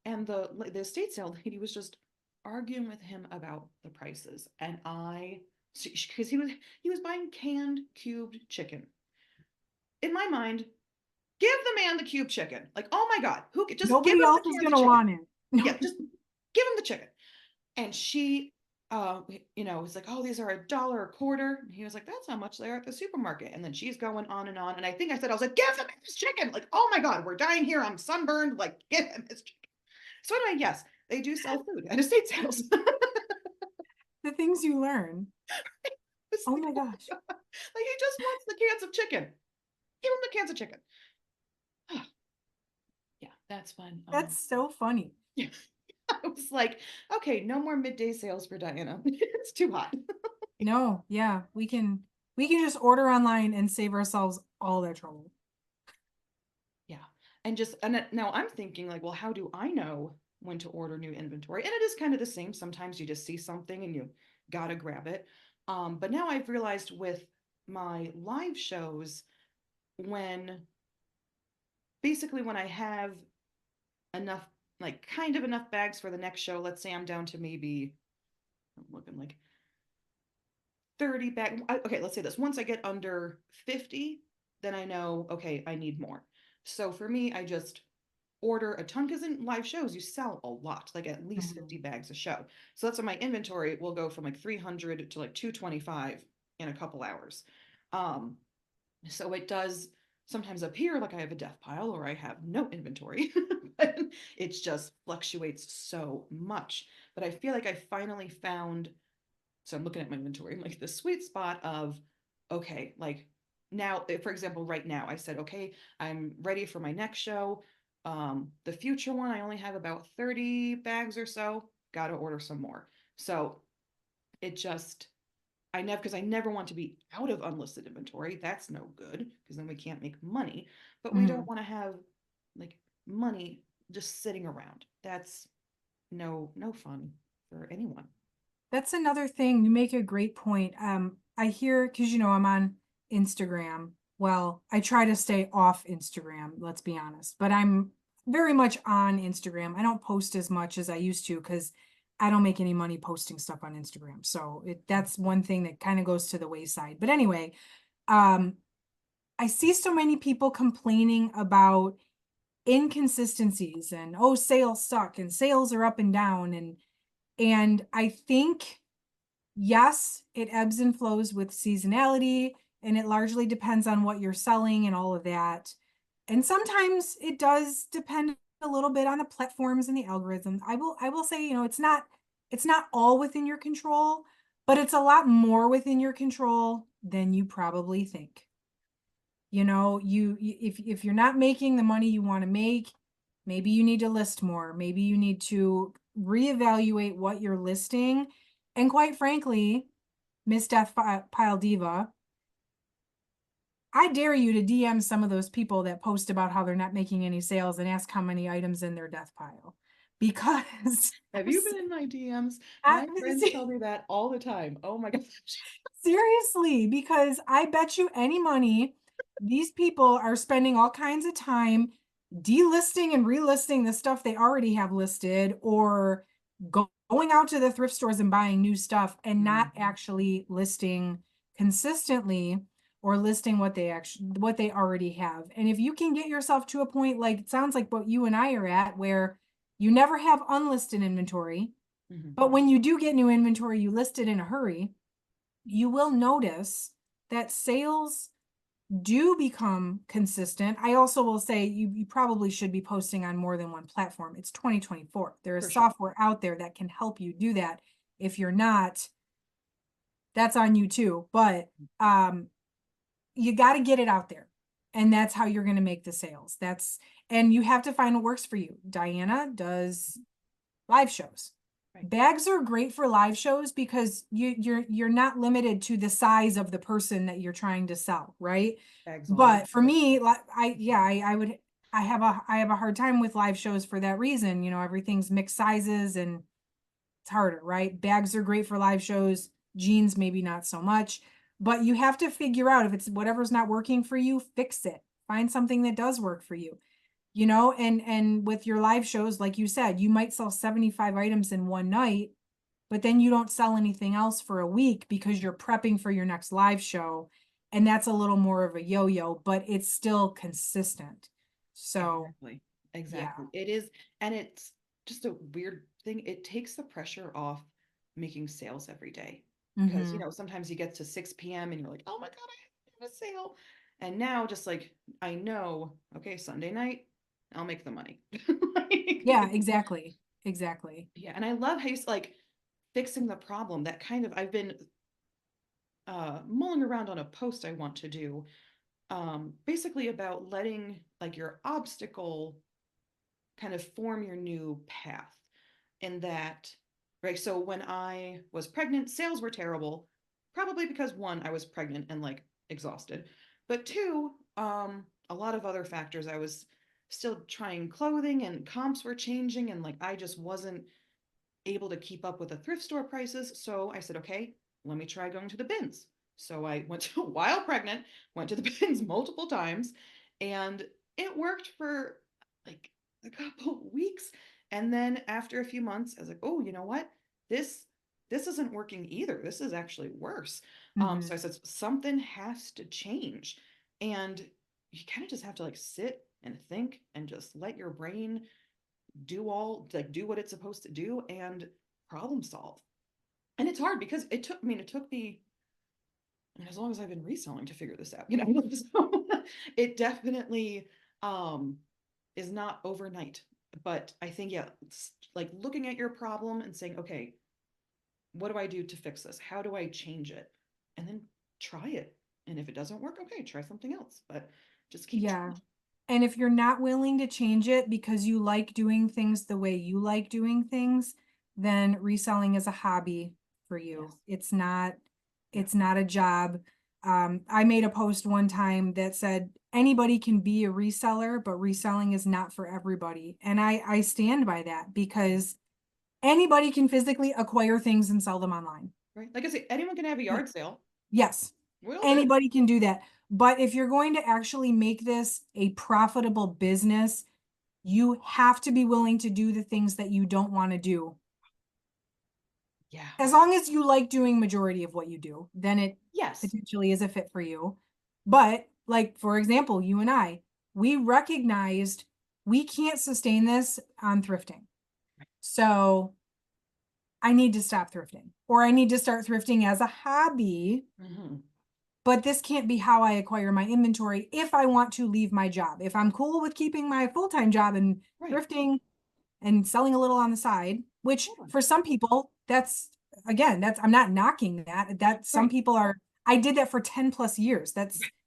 And the estate sale lady was just arguing with him about the prices. And I, because he was buying canned cubed chicken. In my mind, give the man the cube chicken. Like, oh my God, who just give
Nobody
him
else
the
is
cans of
gonna
chicken.
want it. No.
Yeah, just give him the chicken. And she, was like, oh, these are $1 a quarter. And he was like, that's how much they are at the supermarket. And then she's going on and on. And I think I was like, give him his chicken. Like, oh my God, we're dying here. I'm sunburned. Like, give him his chicken. So anyway, yes, they do sell food at estate sales.
The things you learn.
It's
Oh
like,
my
oh
gosh.
my God. Like he just wants the cans of chicken. Give him the cans of chicken. Yeah, that's fun.
That's so funny.
Yeah. I was like, okay, no more midday sales for Diana. It's too hot.
No, yeah, we can just order online and save ourselves all that trouble.
Yeah. And now I'm thinking like, well, how do I know when to order new inventory? And it is kind of the same. Sometimes you just see something and you gotta grab it. But now I've realized with my live shows, when basically when I have enough, like kind of enough bags for the next show, let's say I'm down to maybe, I'm looking like 30 bag. Okay, let's say this. Once I get under 50, then I know, okay, I need more. So for me, I just order a ton because in live shows, you sell a lot, like at least
Mhm.
50 bags a show. So that's why my inventory will go from like 300 to like 225 in a couple hours. Um, so it does sometimes appear like I have a death pile or I have no inventory, but it just fluctuates so much. But I feel like I finally found, so I'm looking at my inventory, like the sweet spot of, okay, like now, for example, right now, I said, okay, I'm ready for my next show. The future one, I only have about 30 bags or so. Got to order some more. So it just, because I never want to be out of unlisted inventory. That's no good because then we can't make money. But we don't
Mhm.
want to have like money just sitting around. That's no fun for anyone.
That's another thing. You make a great point. I hear, because I'm on Instagram. Well, I try to stay off Instagram, let's be honest, but I'm very much on Instagram. I don't post as much as I used to because I don't make any money posting stuff on Instagram. So that's one thing that kind of goes to the wayside. But anyway, um, I see so many people complaining about inconsistencies and, oh, sales suck and sales are up and down, and I think, yes, it ebbs and flows with seasonality, and it largely depends on what you're selling and all of that. And sometimes it does depend a little bit on the platforms and the algorithm. I will say, it's not all within your control, but it's a lot more within your control than you probably think. If you're not making the money you want to make, maybe you need to list more. Maybe you need to reevaluate what you're listing. And quite frankly, Miss Death Pile Diva, I dare you to DM some of those people that post about how they're not making any sales and ask how many items in their death pile. Because
Have you been in my DMs?
I,
My friends tell me that all the time. Oh my gosh.
seriously, because I bet you any money these people are spending all kinds of time delisting and relisting the stuff they already have listed, or going out to the thrift stores and buying new stuff and not
Mhm.
actually listing consistently, or listing what they already have. And if you can get yourself to a point, like it sounds like what you and I are at, where you never have unlisted inventory,
Mhm.
but when you do get new inventory, you list it in a hurry, you will notice that sales do become consistent, I also will say you probably should be posting on more than one platform. It's 2024. There
For
is
sure.
software out there that can help you do that. If you're not, that's on you too. But you got to get it out there. And that's how you're going to make the sales. And you have to find what works for you. Diana does live shows.
Right.
Bags are great for live shows because you're not limited to the size of the person that you're trying to sell, right?
Bags all over.
But for me, like I have a hard time with live shows for that reason. You know, everything's mixed sizes and it's harder, right? Bags are great for live shows, jeans maybe not so much, but you have to figure out if it's whatever's not working for you, fix it. Find something that does work for you. You know, and with your live shows, like you said, you might sell 75 items in one night, but then you don't sell anything else for a week because you're prepping for your next live show. And that's a little more of a yo-yo, but it's still consistent. So,
Exactly.
yeah.
Exactly. It is, and it's just a weird thing. It takes the pressure off making sales every day. Because,
Mm-hmm.
sometimes you get to 6 p.m. and you're like, oh my God, I have a sale. And now just like I know, okay, Sunday night, I'll make the money.
Yeah,
Like,
exactly. Exactly.
yeah. And I love how you like fixing the problem. That kind of I've been mulling around on a post I want to do, basically about letting like your obstacle kind of form your new path. And that, right? So when I was pregnant, sales were terrible, probably because one, I was pregnant and like exhausted, but two, a lot of other factors. I was still trying clothing and comps were changing, and like I just wasn't able to keep up with the thrift store prices. So I said, okay, let me try going to the bins. So I went to, while pregnant, went to the bins multiple times, and it worked for like a couple weeks. And then after a few months, I was like, oh, you know what? This this isn't working either. This is actually worse.
Mm-hmm.
So I said something has to change, and you kind of just have to like sit and think and just let your brain do what it's supposed to do and problem solve. And it's hard because it took me, I mean, as long as I've been reselling to figure this out, so it definitely um is not overnight. But I think, yeah, it's like looking at your problem and saying, okay, what do I do to fix this? How do I change it? And then try it. And if it doesn't work, okay, try something else. But just keep
Yeah.
trying.
And if you're not willing to change it because you like doing things the way you like doing things, then reselling is a hobby for you.
Yes. Yeah.
It's not a job. I made a post one time that said anybody can be a reseller, but reselling is not for everybody. And I stand by that because anybody can physically acquire things and sell them online.
Right. Like I say, anyone can have a yard sale.
Yes,
We'll do.
anybody can do that. But if you're going to actually make this a profitable business, you have to be willing to do the things that you don't want to do.
Yeah.
As long as you like doing majority of what you do, then it
Yes.
potentially is a fit for you. But like, for example, you and I, we recognized we can't sustain this on thrifting. So I need to stop thrifting, or I need to start thrifting as a hobby,
Hmm.
but this can't be how I acquire my inventory if I want to leave my job. If I'm cool with keeping my full-time job and
Right.
thrifting and selling a little on the side, which
Hold on.
for some people, that's again, that's I'm not knocking that. That some
Right.
people are, I did that for 10 plus years.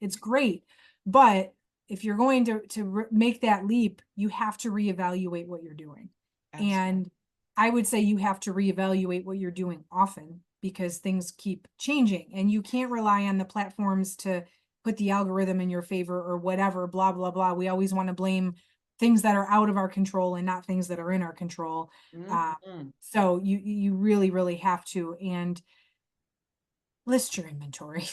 It's great. But if you're going to make that leap, you have to reevaluate what you're doing.
Absolutely.
And I would say you have to reevaluate what you're doing often because things keep changing and you can't rely on the platforms to put the algorithm in your favor or whatever, blah, blah, blah. We always want to blame things that are out of our control and not things that are in our control. Uh,
Hmm.
so you really, really have to and list your inventory.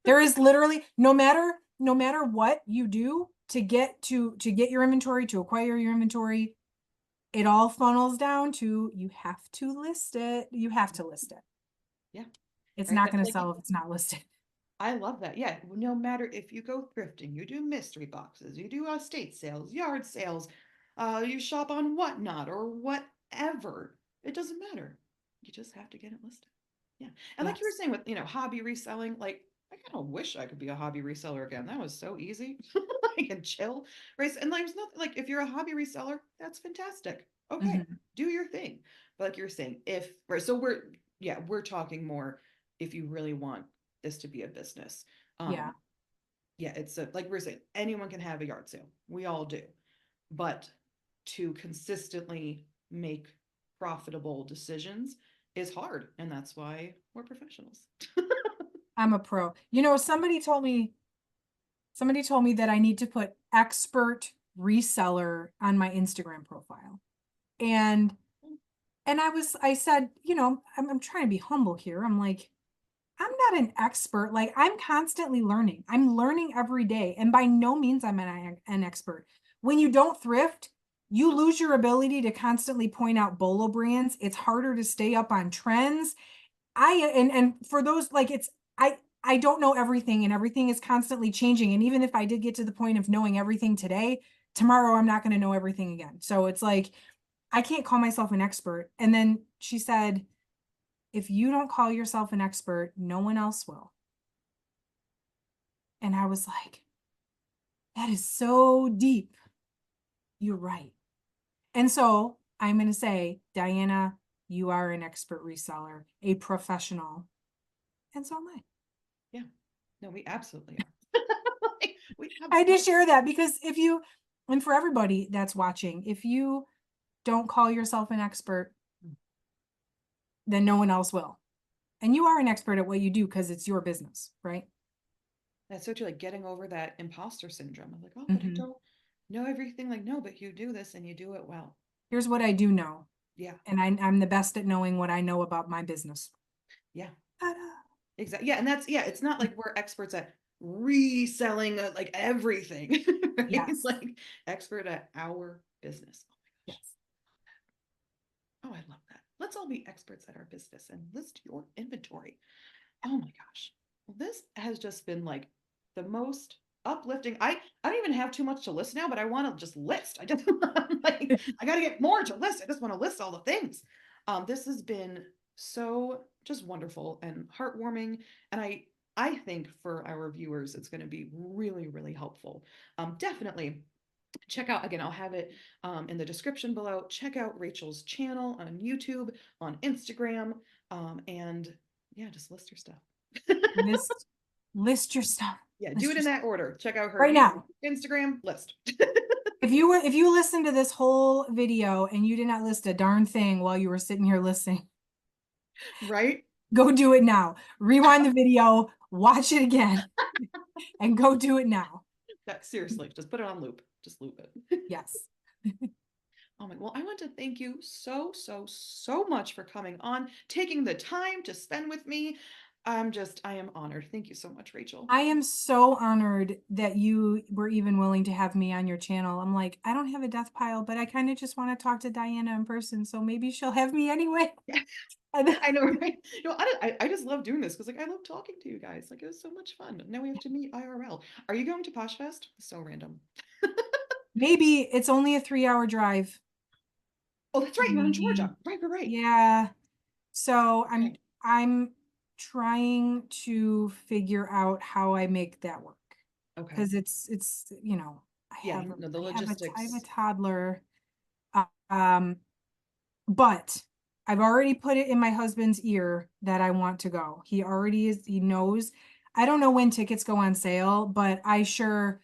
There is literally no matter what you do to get your inventory, to acquire your inventory, it all funnels down to you have to list it. You have to list it.
Yeah.
It's
Right.
not
That,
going to
like,
sell if it's not listed.
I love that. Yeah. No matter if you go thrifting, you do mystery boxes, you do estate sales, yard sales, you shop on whatnot or whatever. It doesn't matter. You just have to get it listed. Yeah. And like you were
Yes.
saying with, hobby reselling, like I kind of wish I could be a hobby reseller again. That was so easy. Like and chill. Right. And like, there's nothing like if you're a hobby reseller, that's fantastic. Okay,
Mhm.
do your thing. But like you're saying, if right, so we're talking more if you really want this to be a business.
Yeah.
Um, yeah, it's a like we're saying, anyone can have a yard sale. We all do. But to consistently make profitable decisions is hard. And that's why we're professionals.
I'm a pro. You know, somebody told me that I need to put expert reseller on my Instagram profile. And I said, you know, I'm trying to be humble here. I'm like, I'm not an expert. Like I'm constantly learning. I'm learning every day. And by no means I'm an expert. When you don't thrift, you lose your ability to constantly point out bolo brands. It's harder to stay up on trends. And for those like I don't know everything and everything is constantly changing. And even if I did get to the point of knowing everything today, tomorrow I'm not going to know everything again. So it's like I can't call myself an expert. And then she said, if you don't call yourself an expert, no one else will. And I was like, that is so deep. You're right. And so I'm going to say, Diana, you are an expert reseller, a professional. And so am I.
Yeah. No, we absolutely are. We
I had to
absolutely
share that because if you, and for everybody that's watching, if you don't call yourself an expert, then no one else will. And you are an expert at what you do because it's your business, right?
that's so true. Like getting over that imposter syndrome. I'm like, oh, but I
Mm-hmm.
don't know everything. Like, no, but you do this and you do it well.
Here's what I do know.
Yeah.
And I'm the best at knowing what I know about my business.
Yeah.
Ta-da.
Exactly. Yeah. And that's, yeah, it's not like we're experts at reselling like everything, right? It's
Yes.
like expert at our business. Oh my gosh.
Yes.
Oh, I love that. Let's all be experts at our business and list your inventory. Oh my gosh. Well, this has just been like the most uplifting. I don't even have too much to list now, but I want to just list. I just I'm like I got to get more to list. I just want to list all the things. This has been so just wonderful and heartwarming, and I think for our viewers it's going to be really really helpful. Definitely check out again, I'll have it in the description below. Check out Rachel's channel on YouTube, on Instagram, and yeah, just list your stuff.
List list your stuff.
Yeah, do
List
it
your
in
stuff.
that order. Check out her
Right
YouTube,
now.
Instagram, list.
If you listen to this whole video and you did not list a darn thing while you were sitting here listening,
Right?
go do it now. Rewind the video, watch it again, and go do it now.
That seriously, just put it on loop. Just loop it.
Yes.
Oh my, well, I want to thank you so, so, so much for coming on, taking the time to spend with me. I am honored. Thank you so much, Rachel.
I am so honored that you were even willing to have me on your channel. I'm like, I don't have a death pile, but I kind of just want to talk to Diana in person. So maybe she'll have me anyway.
I know, right? No, I just love doing this because like I love talking to you guys. Like it was so much fun. Now we have to meet IRL. Are you going to Posh Fest? So random.
Maybe it's only a 3 hour drive.
Oh, that's right. You're in
Maybe.
Georgia. Right, right, right.
Yeah. So
Okay.
I'm trying to figure out how I make that work.
Okay.
Because it's, you know,
Yeah, you know the
I have a
logistics.
toddler. Um, but I've already put it in my husband's ear that I want to go. He knows. I don't know when tickets go on sale, but I sure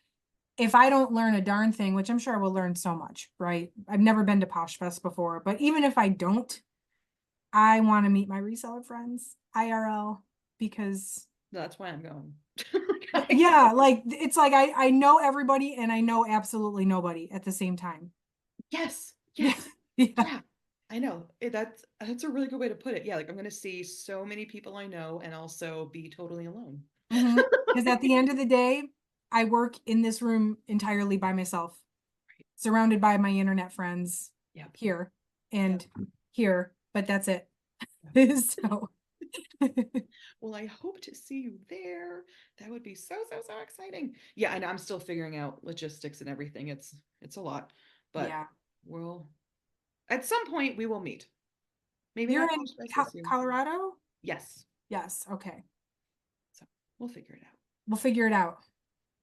if I don't learn a darn thing, which I'm sure I will learn so much, right? I've never been to Posh Fest before, but even if I don't, I want to meet my reseller friends IRL because
No, that's why I'm going.
yeah, like it's like I know everybody and I know absolutely nobody at the same time.
Yes,
Yeah.
yes,
Yeah.
yeah. I know. That's a really good way to put it. Yeah, like I'm gonna see so many people I know and also be totally alone.
Because at the end of the day, I work in this room entirely by myself, surrounded by my internet friends
Yep,
here
yep.
and here, but that's it.
Yep.
So
Well, I hope to see you there. That would be so, so, so exciting. Yeah, and I'm still figuring out logistics and everything. It's a lot, but
yeah.
we'll at some point we will meet. Maybe
You're
not
in
Posh Fest this year.
Colorado?
Yes.
Yes. Okay.
So We'll figure it out.
We'll figure it out.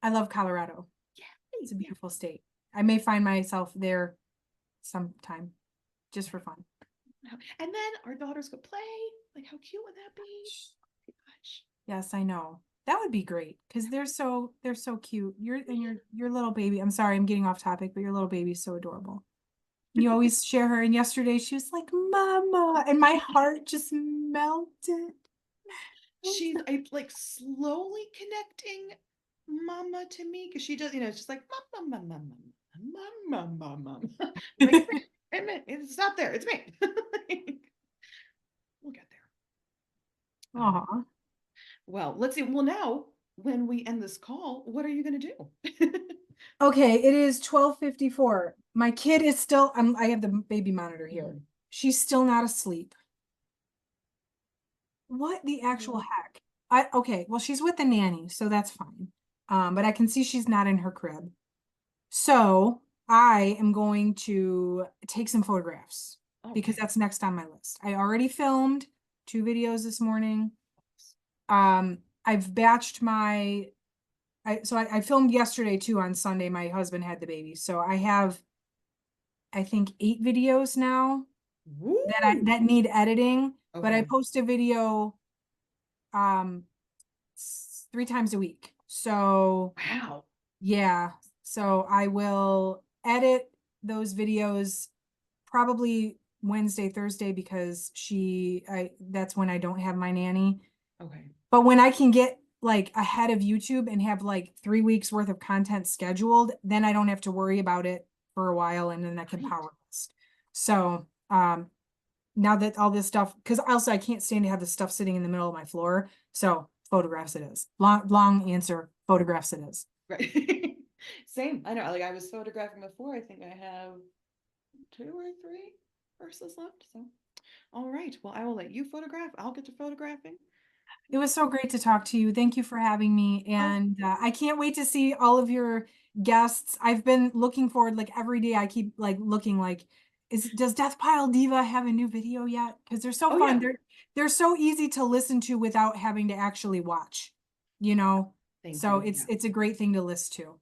I love Colorado.
Yeah.
It's a beautiful state. I may find myself there sometime just for fun.
And then our daughters could play. Like, how cute would that be? Gosh.
Yes, I know. That would be great because they're so cute. Your little baby. I'm sorry, I'm getting off topic, but your little baby is so adorable. You always share her. And yesterday she was like, Mama, and my heart just melted.
She's like slowly connecting mama to me because she does, it's just like mama, mama, mama, mama, mama, mama. Like, it's not there. It's me. We'll get there.
Aw.
Well, let's see. Well, now when we end this call, what are you going to do?
Okay, it is 12:54. My kid is still, I have the baby monitor here.
Mhm.
She's still not asleep. What the actual
Mhm.
heck? Okay, well, she's with the nanny, so that's fine. But I can see she's not in her crib. So I am going to take some photographs because
Okay.
that's next on my list. I already filmed 2 videos this morning. I've batched I filmed yesterday too on Sunday. My husband had the baby. So I have, I think, 8 videos now
Woo!
that need editing, but I
Okay.
post a video um 3 times a week. So
Wow.
yeah, so I will edit those videos probably Wednesday, Thursday because that's when I don't have my nanny.
Okay.
But when I can get like ahead of YouTube and have like 3 weeks worth of content scheduled, then I don't have to worry about it for a while and then I can
Right.
power list. So now that all this stuff, because also I can't stand to have this stuff sitting in the middle of my floor. So photographs it is. Long answer, photographs it is.
Right. Same. I know. Like I was photographing before. I think I have 2 or 3 verses left. So, all right. Well, I will let you photograph. I'll get to photographing.
It was so great to talk to you. Thank you for having me.
Oh,
And I can't wait to see all of your guests. I've been looking forward, like every day I keep like looking like, does Death Pile Diva have a new video yet? Because they're so
oh
fun.
yeah.
They're so easy to listen to without having to actually watch, you know?
Thank
So
you. Yeah.
it's a great thing to listen to.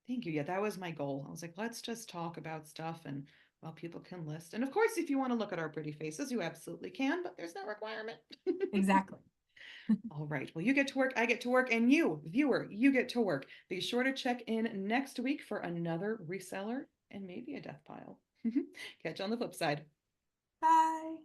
Thank you. Yeah, that was my goal. I was like, let's just talk about stuff and well, people can list. And of course, if you want to look at our pretty faces, you absolutely can, but there's no requirement.
Exactly.
All right. Well, you get to work, I get to work, and you, viewer, you get to work. Be sure to check in next week for another reseller and maybe a death pile. Catch you on the flip side.
Bye.